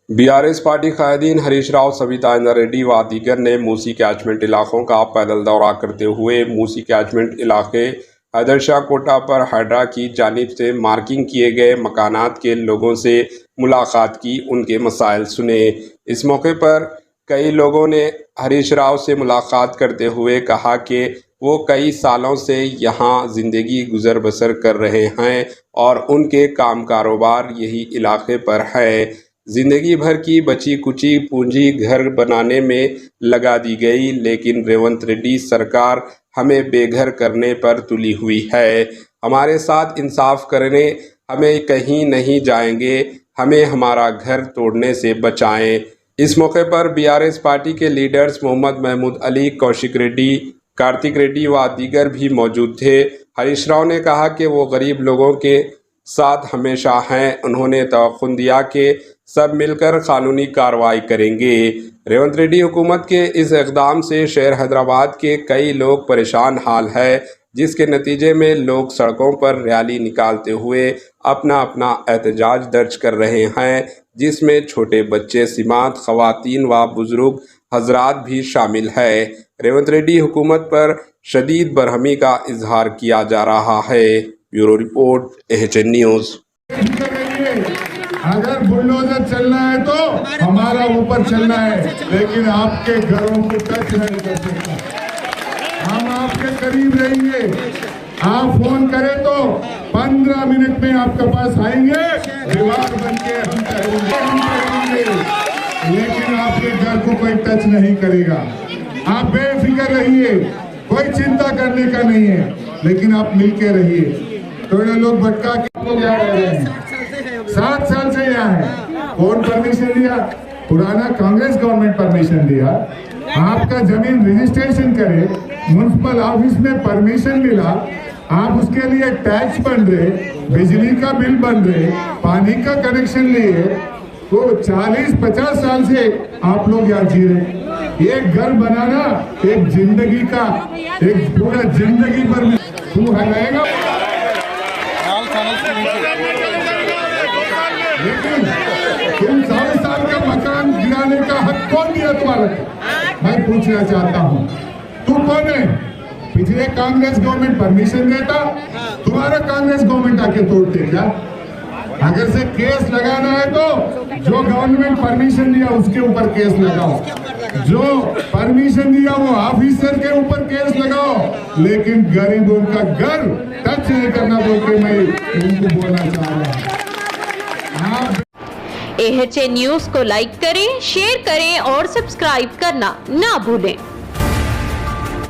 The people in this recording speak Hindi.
बीआरएस पार्टी कायदीन हरीश राव, सविता इंदर रेड्डी व दीगर ने मूसी कैचमेंट इलाकों का पैदल दौरा करते हुए मूसी कैचमेंट इलाके हैदरशाह कोटा पर हाइड्रा की जानिब से मार्किंग किए गए मकानात के लोगों से मुलाकात की, उनके मसाइल सुने। इस मौके पर कई लोगों ने हरीश राव से मुलाकात करते हुए कहा कि वो कई सालों से यहाँ ज़िंदगी गुजर बसर कर रहे हैं और उनके काम कारोबार यही इलाके पर है। जिंदगी भर की बची कुची पूंजी घर बनाने में लगा दी गई, लेकिन रेवंत रेड्डी सरकार हमें बेघर करने पर तुली हुई है। हमारे साथ इंसाफ करने हमें कहीं नहीं जाएंगे, हमें हमारा घर तोड़ने से बचाएं। इस मौके पर बीआरएस पार्टी के लीडर्स मोहम्मद महमूद अली, कौशिक रेड्डी, कार्तिक रेड्डी व दीगर भी मौजूद थे। हरीश राव ने कहा कि वो गरीब लोगों के साथ हमेशा हैं। उन्होंने तवक्कुन दिया कि सब मिलकर कानूनी कार्रवाई करेंगे। रेवंत रेड्डी हुकूमत के इस इक़दाम से शहर हैदराबाद के कई लोग परेशान हाल है, जिसके नतीजे में लोग सड़कों पर रैली निकालते हुए अपना अपना एहतजाज दर्ज कर रहे हैं, जिसमें छोटे बच्चे, सीमात, ख़वातीन व बुज़ुर्ग हजरात भी शामिल है। रेवंत रेड्डी हुकूमत पर शदीद बरहमी का इजहार किया जा रहा है। Bureau report, AHN news. अगर बुलडोजर चलना है तो हमारा ऊपर चलना है, लेकिन आपके घरों को टच नहीं कर सकता। हम आपके करीब रहेंगे। आप फोन करें तो 15 मिनट में आपके पास आएंगे, दीवार बन के हम करेंगे, लेकिन आपके घर को कोई टच नहीं करेगा। आप बेफिक्र रहिए, कोई चिंता करने का नहीं है, लेकिन आप मिलके रहिए। थोड़े लोग भटका के जा रहे हैं। 7 साल से यहाँ है। कौन परमिशन दिया? पुराना कांग्रेस गवर्नमेंट परमिशन दिया। आपका जमीन रजिस्ट्रेशन करे, म्युनिसिपल ऑफिस में परमिशन मिला, आप उसके लिए टैक्स बन रहे, बिजली का बिल बन रहे, पानी का कनेक्शन लिए, तो 40-50 साल से आप लोग यहाँ जी रहे। एक घर बनाना एक जिंदगी का, एक पूरा जिंदगी भर में तू हलाएगा। लेकिन तुम 100 साल का मकान गिराने का हक कौन दिया तुम्हारा? मैं पूछना चाहता हूँ, तू कौन है? पिछले कांग्रेस गवर्नमेंट परमिशन देता, तुम्हारा कांग्रेस गवर्नमेंट आके तोड़ते क्या? अगर से केस लगाना है तो जो गवर्नमेंट परमिशन दिया उसके ऊपर केस लगाओ, जो परमिशन दिया वो ऑफिसर के ऊपर केस लगाओ, लेकिन गरीबों का घर टच नहीं करना बोल के मैं उनको बोलना चाह रहा हूँ। AHN न्यूज़ को लाइक करें, शेयर करें और सब्सक्राइब करना ना भूलें।